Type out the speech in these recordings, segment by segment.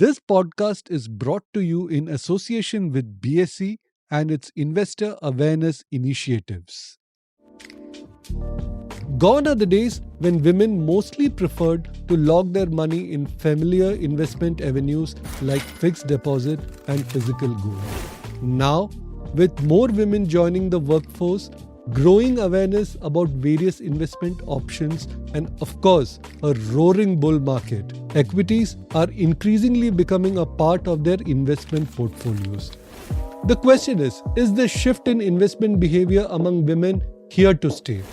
This podcast is brought to you in association with BSE and its investor awareness initiatives. Gone are the days when women mostly preferred to lock their money in familiar investment avenues like fixed deposit and physical gold. Now, with more women joining the workforce, growing awareness about various investment options, and of course, a roaring bull market, equities are increasingly becoming a part of their investment portfolios. The question is the shift in investment behavior among women here to stay?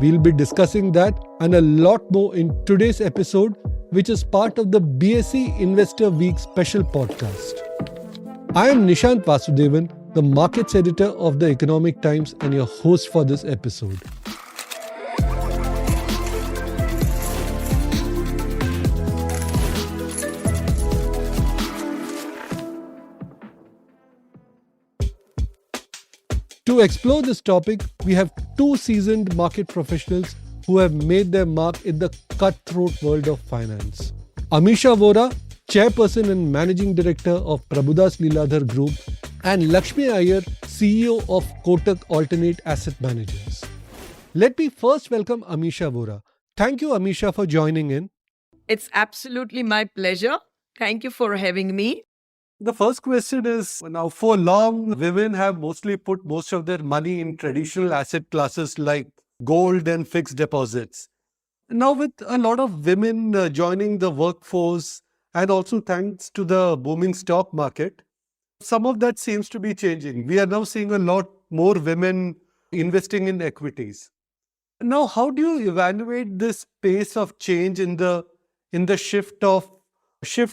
We'll be discussing that and a lot more in today's episode, which is part of the BSE Investor Week special podcast. I am Nishant Vasudevan, the markets editor of the Economic Times and your host for this episode. To explore this topic, we have two seasoned market professionals who have made their mark in the cutthroat world of finance. Amisha Vora, Chairperson and Managing Director of Prabhudas Lilladher Group, and Lakshmi Iyer, CEO of Kotak Alternate Asset Managers. Let me first welcome Amisha Vora. Thank you, Amisha, for joining in. It's absolutely my pleasure. Thank you for having me. The first question is, now for long, women have mostly put most of their money in traditional asset classes like gold and fixed deposits. Now with a lot of women joining the workforce and also thanks to the booming stock market, some of that seems to be changing. We are now seeing a lot more women investing in equities. Now, how do you evaluate this pace of change in the shift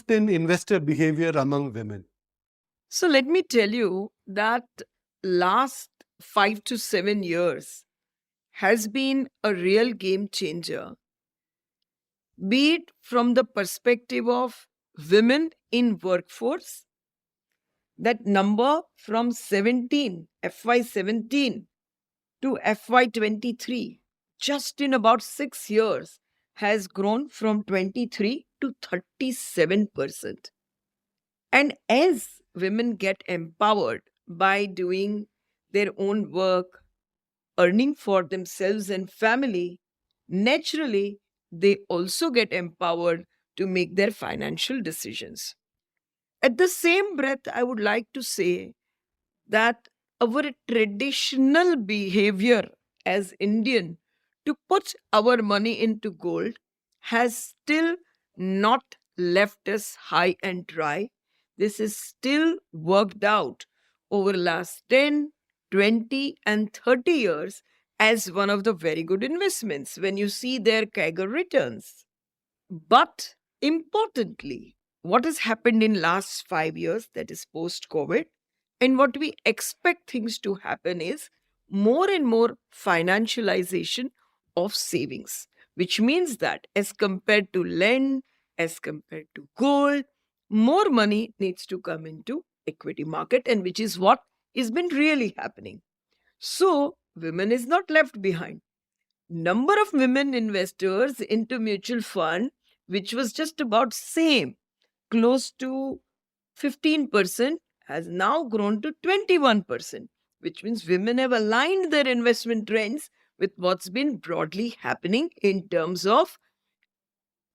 in investor behavior among women? So let me tell you that last 5 to 7 years has been a real game changer, be it from the perspective of women in workforce. That number from FY17 to FY23, just in about 6 years, has grown from 23 to 37%. And as women get empowered by doing their own work, earning for themselves and family, naturally, they also get empowered to make their financial decisions. At the same breath, I would like to say that our traditional behavior as Indian to put our money into gold has still not left us high and dry. This is still worked out over last 10, 20 and 30 years as one of the very good investments when you see their CAGR returns. But importantly, what has happened in last 5 years, that is post COVID, and what we expect things to happen is more and more financialization of savings, which means that as compared to lend, as compared to gold, more money needs to come into equity market, and which is what has been really happening. So women is not left behind. Number of women investors into mutual fund, which was just about same, close to 15%, has now grown to 21%, which means women have aligned their investment trends with what's been broadly happening in terms of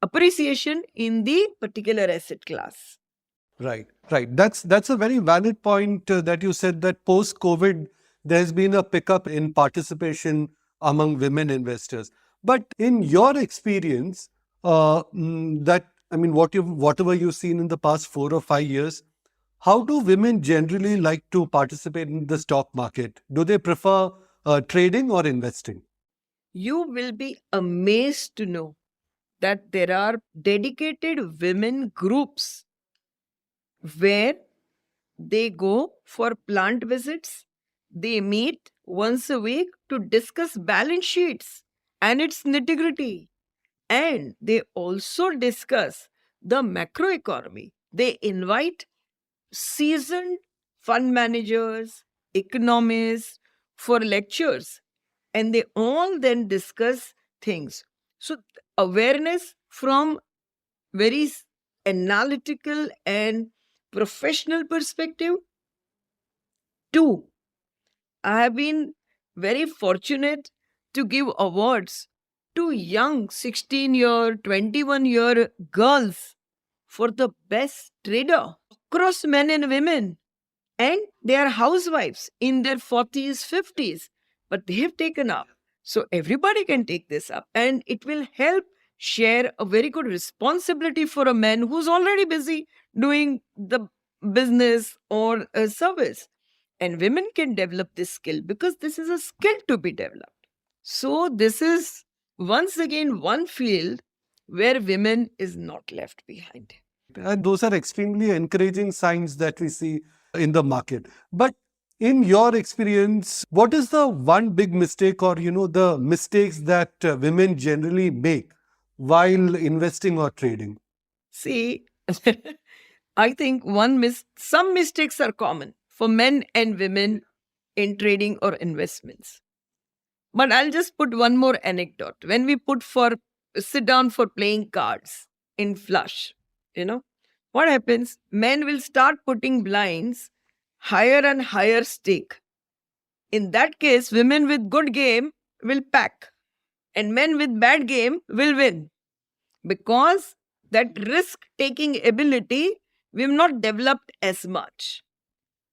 appreciation in the particular asset class. Right, right. That's a very valid point that you said that post-COVID, there's been a pickup in participation among women investors. But in your experience, whatever you've seen in the past 4 or 5 years, how do women generally like to participate in the stock market? Do they prefer trading or investing? You will be amazed to know that there are dedicated women groups where they go for plant visits. They meet once a week to discuss balance sheets and its nitty-gritty. And they also discuss the macroeconomy. They invite seasoned fund managers, economists for lectures, and they all then discuss things. So, awareness from very analytical and professional perspective. Two, I have been very fortunate to give awards to young 16-year, 21-year girls for the best trader across men and women. And they are housewives in their 40s, 50s, but they have taken up. So everybody can take this up, and it will help share a very good responsibility for a man who's already busy doing the business or a service. And women can develop this skill because this is a skill to be developed. So this is once again one field where women is not left behind. And those are extremely encouraging signs that we see in the market. But in your experience, what is the one big mistake or, the mistakes that women generally make while investing or trading? See, I think some mistakes are common for men and women in trading or investments. But I'll just put one more anecdote. When we sit down for playing cards in flush, what happens? Men will start putting blinds higher and higher stake. In that case, women with good game will pack, and men with bad game will win, because that risk taking ability we've not developed as much.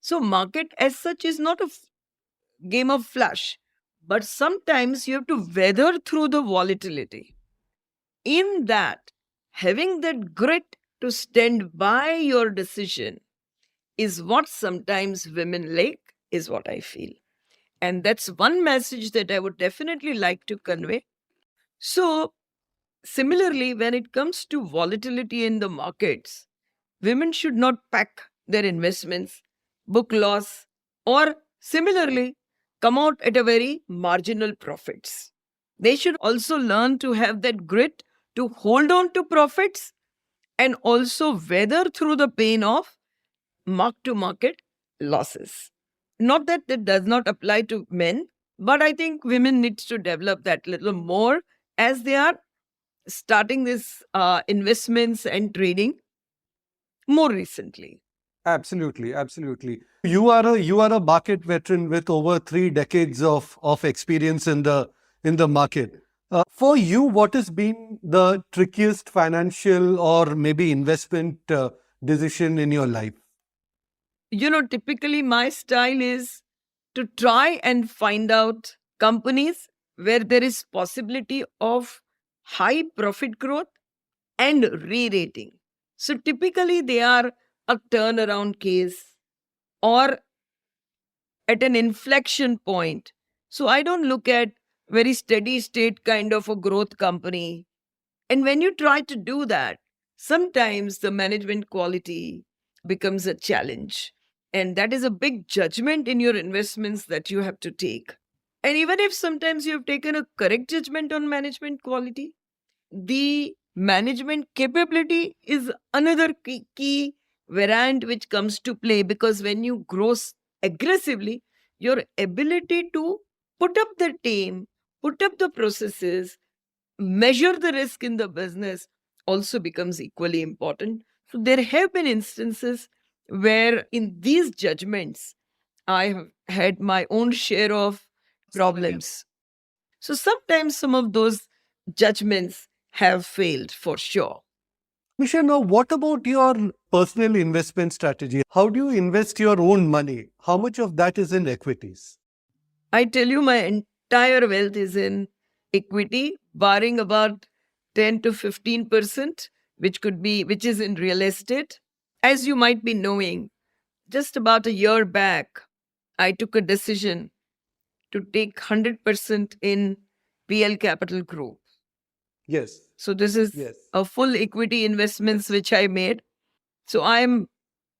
So market as such is not a game of flush, but sometimes you have to weather through the volatility. In that, having that grit to stand by your decision is what sometimes women lack, is what I feel. And that's one message that I would definitely like to convey. So, similarly, when it comes to volatility in the markets, women should not pack their investments, book loss, or similarly come out at a very marginal profits. They should also learn to have that grit to hold on to profits and also weather through the pain of mark to market losses. Not that that does not apply to men, but I think women need to develop that little more as they are starting this investments and trading more recently. Absolutely, absolutely. You are a market veteran with over 3 decades of experience in the market. For you, what has been the trickiest financial or maybe investment decision in your life? Typically my style is to try and find out companies where there is possibility of high profit growth and re-rating. So typically they are a turnaround case or at an inflection point. So I don't look at very steady state kind of a growth company. And when you try to do that, sometimes the management quality becomes a challenge. And that is a big judgment in your investments that you have to take. And even if sometimes you have taken a correct judgment on management quality, the management capability is another key variant which comes to play, because when you grow aggressively, your ability to put up the team, put up the processes, measure the risk in the business also becomes equally important. So there have been instances where in these judgments, I have had my own share of problems. So sometimes some of those judgments have failed for sure. Michelle, now what about your personal investment strategy? How do you invest your own money? How much of that is in equities? I tell you, my entire wealth is in equity, barring about 10 to 15%, which is in real estate. As you might be knowing, just about a year back, I took a decision to take 100% in PL Capital Group. Yes. So this is Yes. a full equity investments which I made. So I'm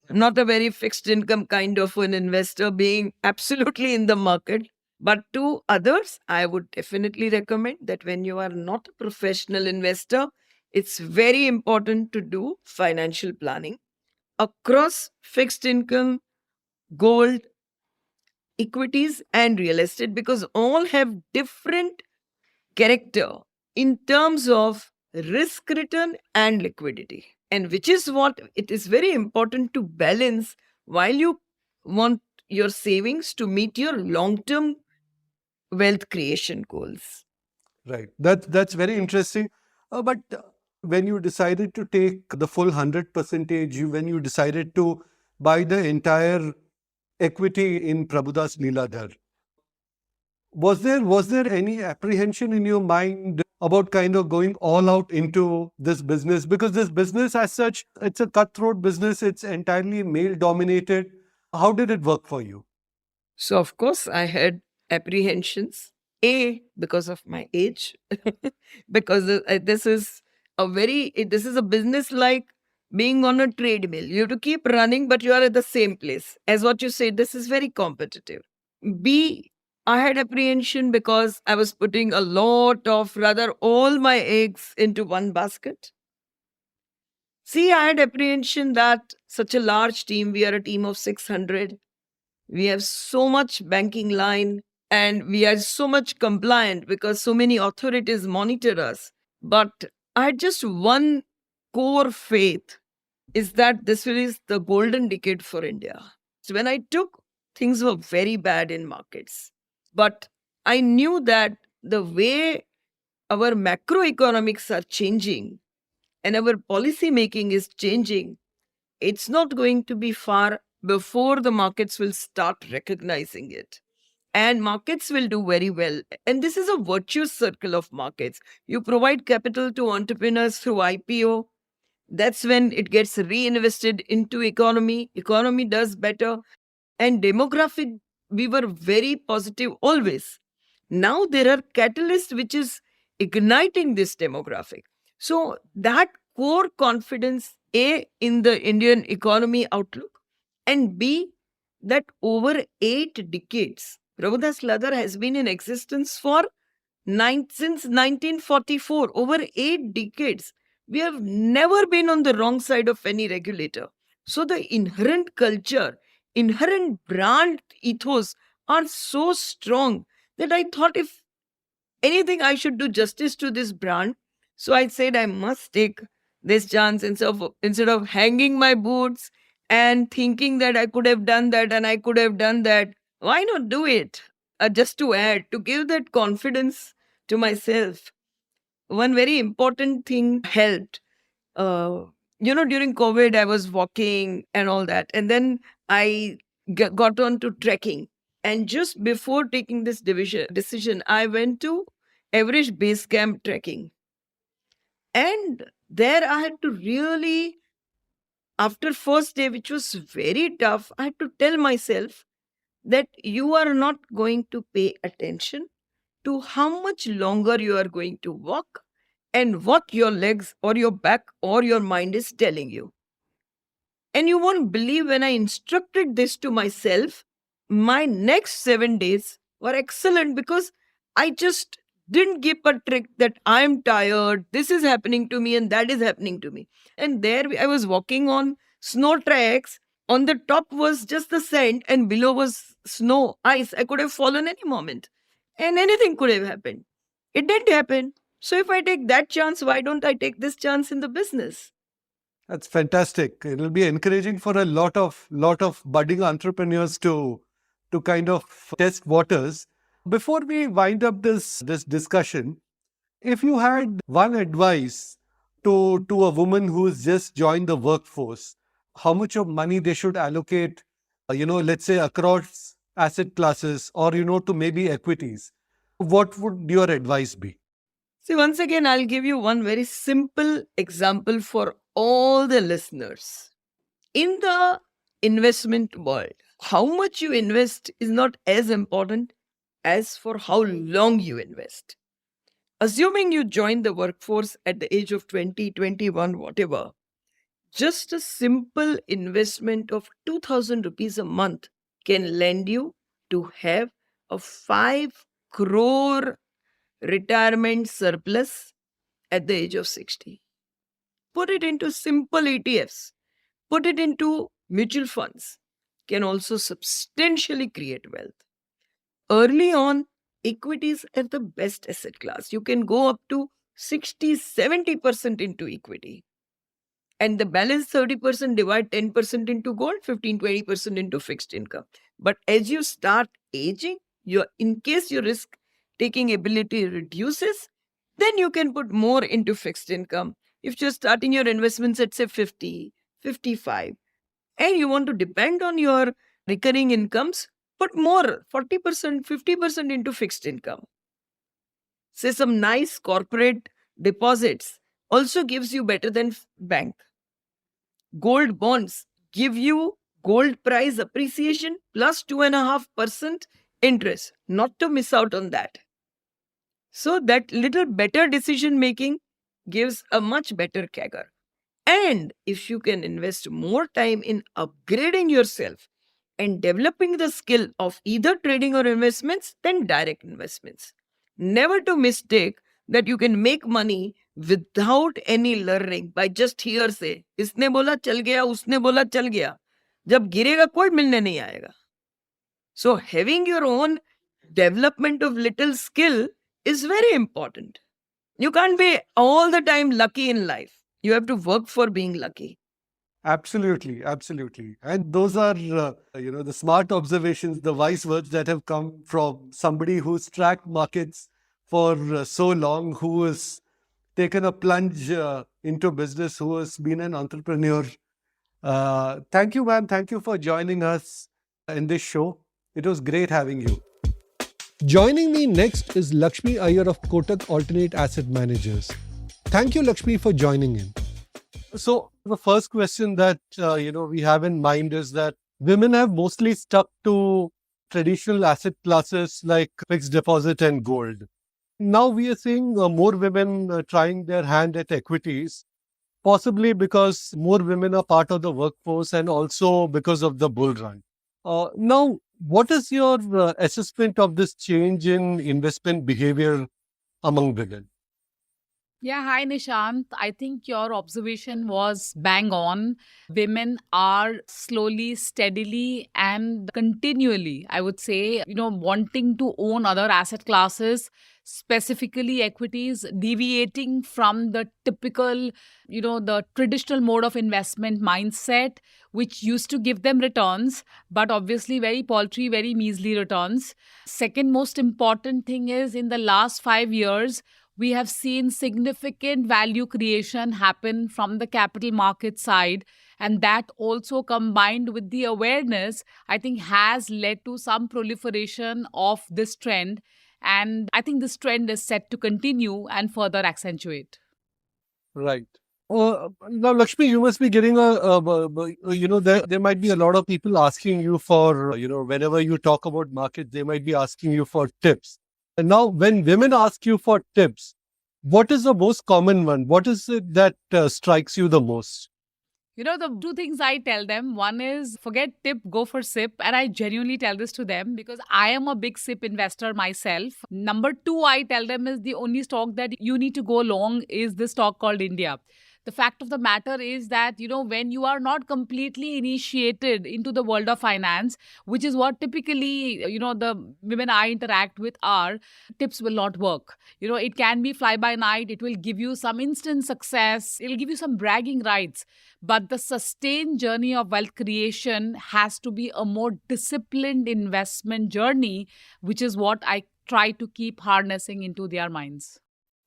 not a very fixed income kind of an investor, being absolutely in the market. But to others, I would definitely recommend that when you are not a professional investor, it's very important to do financial planning across fixed income, gold, equities, and real estate, because all have different character in terms of risk return and liquidity. And which is what it is very important to balance while you want your savings to meet your long term wealth creation goals. Right. That's very interesting. But when you decided to take the full 100 percentage, when you decided to buy the entire equity in Prabhudas Leeladhar, was there any apprehension in your mind about kind of going all out into this business? Because this business as such, it's a cutthroat business. It's entirely male dominated. How did it work for you? So, of course, I had apprehensions. A, because of my age, because this is a business like being on a treadmill. You have to keep running, but you are at the same place. As what you said, this is very competitive. B, I had apprehension because I was putting a lot of, rather, all my eggs into one basket. C, I had apprehension that such a large team, we are a team of 600, we have so much banking line and we are so much compliant because so many authorities monitor us. But I had just one core faith is that this is the golden decade for India. So when I took, things were very bad in markets. But I knew that the way our macroeconomics are changing and our policy making is changing, it's not going to be far before the markets will start recognizing it. And markets will do very well. And this is a virtuous circle of markets. You provide capital to entrepreneurs through IPO. That's when it gets reinvested into economy does better, and demographic, we were very positive always. Now there are catalysts which is igniting this demographic. So that core confidence, A, in the Indian economy outlook, and B, that over 8 decades, Prabhudas Leather has been in existence for since 1944, over 8 decades. We have never been on the wrong side of any regulator. So the inherent culture, inherent brand ethos are so strong that I thought if anything I should do justice to this brand. So I said I must take this chance instead of hanging my boots and thinking that I could have done that and I could have done that. Why not do it? Just to add, to give that confidence to myself. One very important thing helped. Uh, during COVID, I was walking and all that. And then I got on to trekking. And just before taking this decision, I went to Everest Base Camp trekking. And there I had to really, after first day, which was very tough, I had to tell myself that you are not going to pay attention to how much longer you are going to walk and what your legs or your back or your mind is telling you. And you won't believe when I instructed this to myself, my next 7 days were excellent because I just didn't give a trick that I'm tired, this is happening to me, and that is happening to me. And there I was walking on snow tracks. On the top was just the sand, and below was snow, ice. I could have fallen any moment, and anything could have happened. It didn't happen. So if I take that chance, why don't I take this chance in the business? That's fantastic. It'll be encouraging for a lot of budding entrepreneurs to kind of test waters. Before we wind up this discussion, if you had one advice to a woman who's just joined the workforce, how much of money they should allocate, let's say across asset classes or to maybe equities, what would your advice be? See, once again, I'll give you one very simple example for all the listeners. In the investment world, how much you invest is not as important as for how long you invest. Assuming you join the workforce at the age of 20, 21, whatever, just a simple investment of 2000 rupees a month can lend you to have a 5 crore retirement surplus at the age of 60. Put it into simple ETFs, put it into mutual funds, can also substantially create wealth. Early on, equities are the best asset class. You can go up to 60, 70% into equity. And the balance 30% divide 10% into gold, 15-20% into fixed income. But as you start aging, in case your risk taking ability reduces, then you can put more into fixed income. If you're starting your investments at say 50, 55, and you want to depend on your recurring incomes, put more, 40%, 50% into fixed income. Say some nice corporate deposits also gives you better than bank. Gold bonds give you gold price appreciation plus 2.5% interest. Not to miss out on that. So that little better decision making gives a much better CAGR. And if you can invest more time in upgrading yourself and developing the skill of either trading or investments, then direct investments. Never to mistake that you can make money without any learning by just hearsay. इसने बोला चल गया, उसने बोला चल गया. जब गिरेगा कोई मिलने नहीं आएगा. So having your own development of little skill is very important. You can't be all the time lucky in life. You have to work for being lucky. Absolutely, absolutely. And those are, the smart observations, the wise words that have come from somebody who's tracked markets for so long, who has taken a plunge into business, who has been an entrepreneur. Thank you, ma'am. Thank you for joining us in this show. It was great having you. Joining me next is Lakshmi Iyer of Kotak Alternate Asset Managers. Thank you, Lakshmi, for joining in. So the first question that we have in mind is that women have mostly stuck to traditional asset classes like fixed deposit and gold. Now we are seeing more women trying their hand at equities, possibly because more women are part of the workforce and also because of the bull run. Now, what is your assessment of this change in investment behavior among women? Yeah, hi Nishant. I think your observation was bang on. Women are slowly, steadily, and continually, I would say, wanting to own other asset classes, specifically equities, deviating from the typical, the traditional mode of investment mindset, which used to give them returns, but obviously very paltry, very measly returns. Second most important thing is in the last 5 years, we have seen significant value creation happen from the capital market side. And that also combined with the awareness, I think has led to some proliferation of this trend. And I think this trend is set to continue and further accentuate. Right. Now, Lakshmi, you must be getting there might be a lot of people asking you for, whenever you talk about markets, they might be asking you for tips. And now, when women ask you for tips, what is the most common one? What is it that strikes you the most? The two things I tell them, one is forget tip, go for SIP. And I genuinely tell this to them because I am a big SIP investor myself. Number two, I tell them is the only stock that you need to go long is the stock called India. The fact of the matter is that, when you are not completely initiated into the world of finance, which is what typically, the women I interact with are, tips will not work. It can be fly by night. It will give you some instant success. It'll give you some bragging rights. But the sustained journey of wealth creation has to be a more disciplined investment journey, which is what I try to keep harnessing into their minds.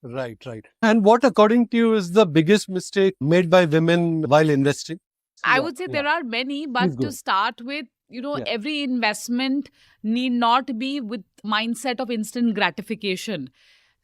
Right. And what, according to you, is the biggest mistake made by women while investing? I would say there are many, but to start with, every investment need not be with mindset of instant gratification.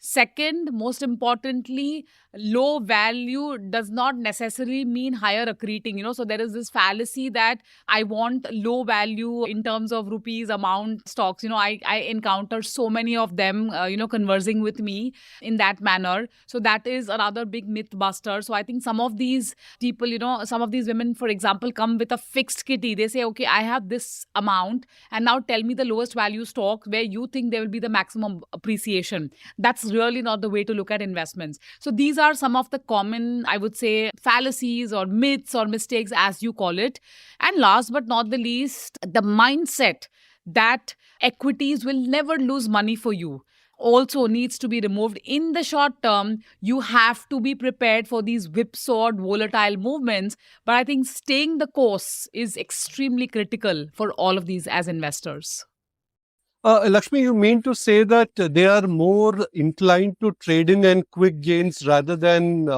Second, most importantly, low value does not necessarily mean higher accreting. So there is this fallacy that I want low value in terms of rupees amount stocks. I encounter so many of them, conversing with me in that manner. So that is another big myth buster. So I think some of these people, some of these women, for example, come with a fixed kitty. They say, okay, I have this amount and now tell me the lowest value stock where you think there will be the maximum appreciation. That's really not the way to look at investments. So these are some of the common, I would say, fallacies or myths or mistakes, as you call it. And last but not the least, the mindset that equities will never lose money for you. also needs to be removed. In the short term, you have to be prepared for these whipsawed, volatile movements. But I think staying the course is extremely critical for all of these as investors. Lakshmi, you mean to say that they are more inclined to trading and quick gains rather than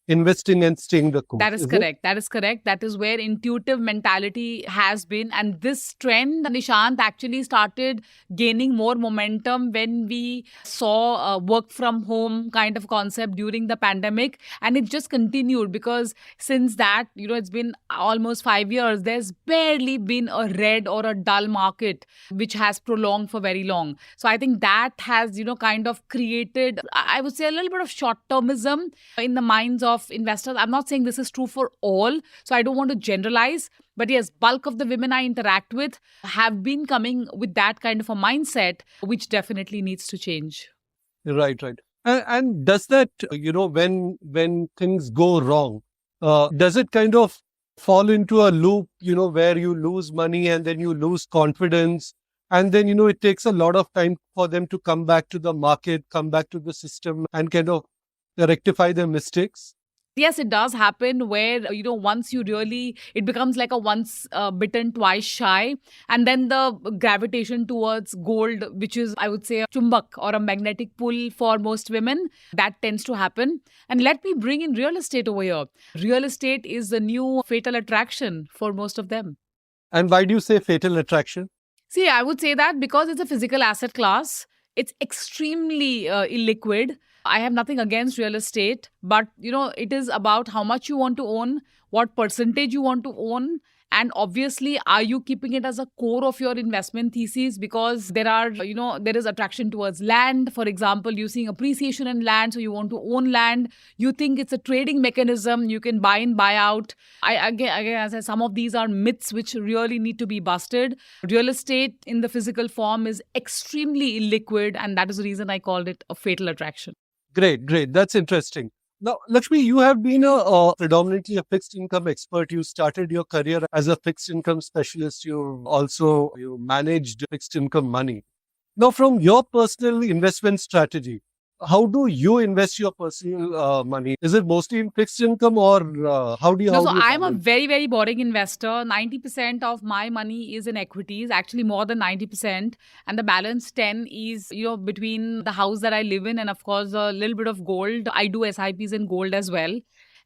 investing and staying the course? That is correct. That is correct. That is where intuitive mentality has been. And this trend, Nishant, actually started gaining more momentum when we saw a work from home kind of concept during the pandemic. And it just continued because since that, it's been almost 5 years, there's barely been a red or a dull market, which has prolonged for very long. So I think that has, kind of created, I would say, a little bit of short-termism in the minds of investors. I'm not saying this is true for all, so I don't want to generalize. But yes, bulk of the women I interact with have been coming with that kind of a mindset, which definitely needs to change. Right. And does that, when things go wrong, does it kind of fall into a loop, where you lose money and then you lose confidence? And then, it takes a lot of time for them to come back to the market, come back to the system and kind of rectify their mistakes? Yes, it does happen where, once you really, it becomes like a once bitten, twice shy. And then the gravitation towards gold, which is, I would say, a chumbak or a magnetic pull for most women, that tends to happen. And let me bring in real estate over here. Real estate is the new fatal attraction for most of them. And why do you say fatal attraction? See, I would say that because it's a physical asset class, it's extremely illiquid. I have nothing against real estate, but it is about how much you want to own, what percentage you want to own, and obviously, are you keeping it as a core of your investment thesis? Because there is attraction towards land. For example, you're seeing appreciation in land, so you want to own land. You think it's a trading mechanism. You can buy in, buy out. Again, as I said, some of these are myths which really need to be busted. Real estate in the physical form is extremely illiquid, and that is the reason I called it a fatal attraction. Great. That's interesting. Now, Lakshmi, you have been predominantly a fixed income expert. You started your career as a fixed income specialist. You managed fixed income money. Now, from your personal investment strategy, how do you invest your personal money? Is it mostly in fixed income or how do you? No, so I'm a very, very boring investor. 90% of my money is in equities, actually more than 90%. And the balance 10 is, between the house that I live in and of course a little bit of gold. I do SIPs in gold as well.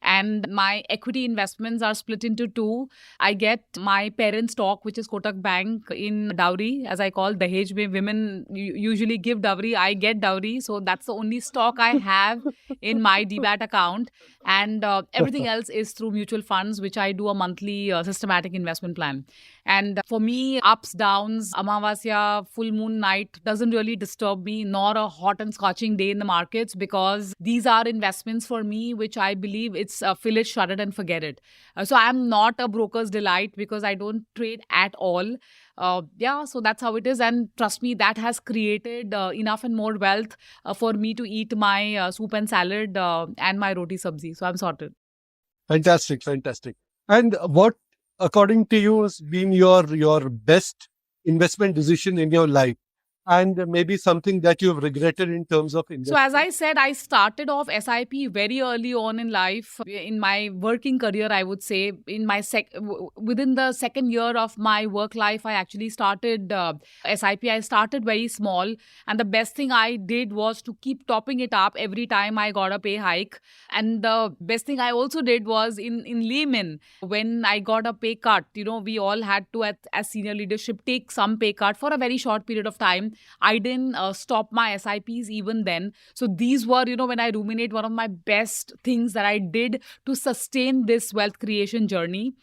And my equity investments are split into two. I get my parent stock, which is Kotak Bank, in dowry, as I call Dahej. Women usually give dowry. I get dowry. So that's the only stock I have in my DBAT account. And everything else is through mutual funds, which I do a monthly systematic investment plan. And for me, ups, downs, Amavasya, full moon night doesn't really disturb me, nor a hot and scorching day in the markets, because these are investments for me, which I believe it's fill it, shut it and forget it. So I'm not a broker's delight because I don't trade at all. So that's how it is. And trust me, that has created enough and more wealth for me to eat my soup and salad and my roti sabzi. So I'm sorted. Fantastic. And what, according to you, has been your best investment decision in your life? And maybe something that you've regretted in terms of investment? So as I said, I started off SIP very early on in life. In my working career, I would say, in my within the second year of my work life, I actually started SIP. I started very small. And the best thing I did was to keep topping it up every time I got a pay hike. And the best thing I also did was in Lehman, when I got a pay cut, we all had to, as senior leadership, take some pay cut for a very short period of time. I didn't stop my SIPs even then. So these were, when I ruminate, one of my best things that I did to sustain this wealth creation journey.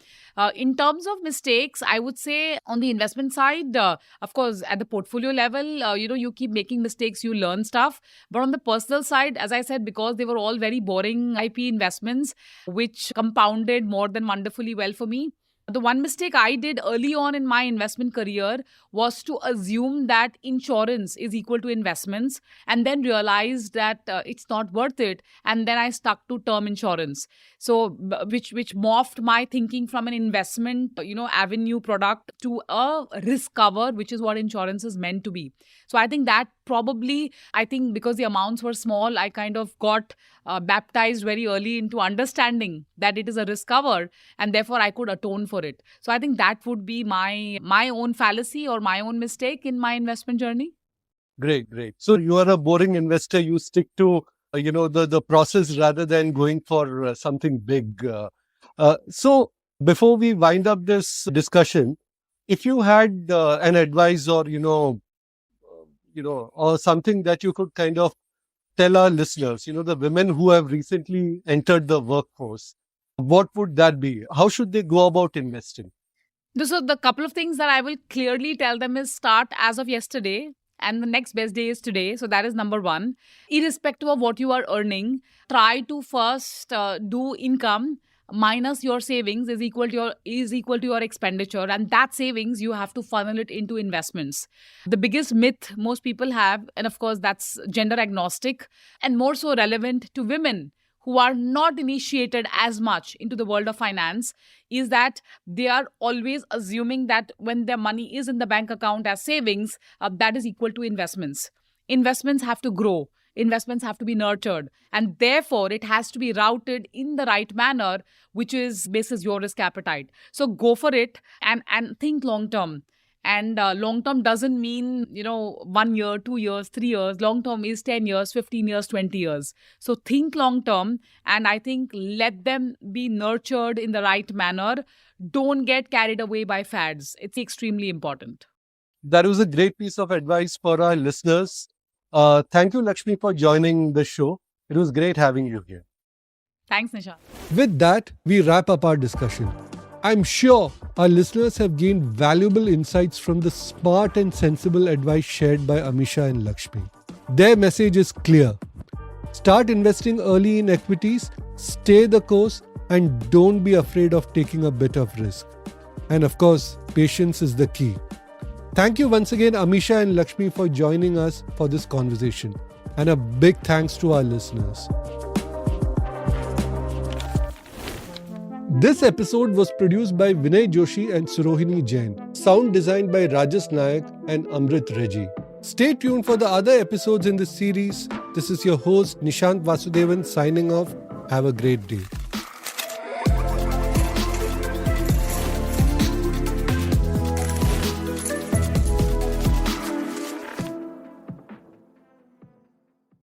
In terms of mistakes, I would say on the investment side, of course, at the portfolio level, you keep making mistakes, you learn stuff. But on the personal side, as I said, because they were all very boring IP investments, which compounded more than wonderfully well for me. The one mistake I did early on in my investment career was to assume that insurance is equal to investments and then realized that it's not worth it. And then I stuck to term insurance. So which morphed my thinking from an investment, avenue product to a risk cover, which is what insurance is meant to be. So I think that probably, I think because the amounts were small, I kind of got baptized very early into understanding that it is a risk cover, and therefore I could atone for it. So I think that would be my own fallacy or my own mistake in my investment journey. Great. So you are a boring investor. You stick to, the process rather than going for something big. So before we wind up this discussion, if you had an advice or, or something that you could kind of tell our listeners, the women who have recently entered the workforce, what would that be? How should they go about investing? So the couple of things that I will clearly tell them is start as of yesterday, and the next best day is today. So that is number one. Irrespective of what you are earning, try to first do income minus your savings is equal to your expenditure, and that savings you have to funnel it into investments. The biggest myth most people have, and of course that's gender agnostic and more so relevant to women who are not initiated as much into the world of finance, is that they are always assuming that when their money is in the bank account as savings, that is equal to investments. Investments have to grow. Investments have to be nurtured, and therefore it has to be routed in the right manner, which is basis your risk appetite. So go for it and think long term. And long term doesn't mean 1 year, 2 years, 3 years. Long term is 10 years, 15 years, 20 years. So think long term, and I think let them be nurtured in the right manner. Don't get carried away by fads. It's extremely important. That was a great piece of advice for our listeners. Thank you, Lakshmi, for joining the show. It was great having you here. Thanks, Nishant. With that, we wrap up our discussion. I'm sure our listeners have gained valuable insights from the smart and sensible advice shared by Amisha and Lakshmi. Their message is clear. Start investing early in equities, stay the course, and don't be afraid of taking a bit of risk. And of course, patience is the key. Thank you once again, Amisha and Lakshmi, for joining us for this conversation. And a big thanks to our listeners. This episode was produced by Vinay Joshi and Surohini Jain. Sound designed by Rajas Nayak and Amrit Reggie. Stay tuned for the other episodes in this series. This is your host, Nishant Vasudevan, signing off. Have a great day.